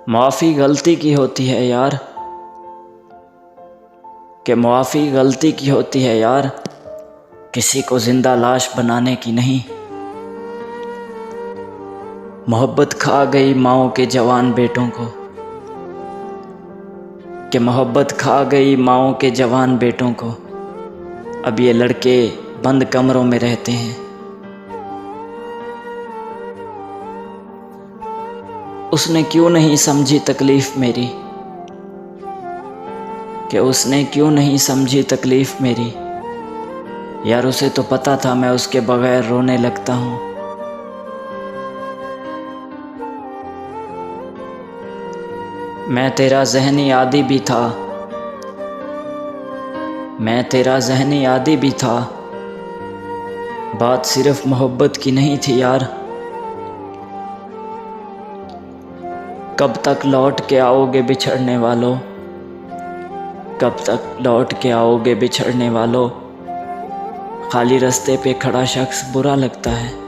माफ़ी गलती की होती है यार, कि माफ़ी गलती की होती है यार, किसी को जिंदा लाश बनाने की नहीं। मोहब्बत खा गई माओं के जवान बेटों को, कि मोहब्बत खा गई माओं के जवान बेटों को। अब ये लड़के बंद कमरों में रहते हैं। उसने क्यों नहीं समझी तकलीफ़ मेरी, कि उसने क्यों नहीं समझी तकलीफ़ मेरी। यार उसे तो पता था मैं उसके बगैर रोने लगता हूँ। मैं तेरा ज़हनी आदी भी था, मैं तेरा ज़हनी आदी भी था। बात सिर्फ मोहब्बत की नहीं थी यार। कब तक लौट के आओगे बिछड़ने वालों, कब तक लौट के आओगे बिछड़ने वालों। खाली रास्ते पे खड़ा शख्स बुरा लगता है।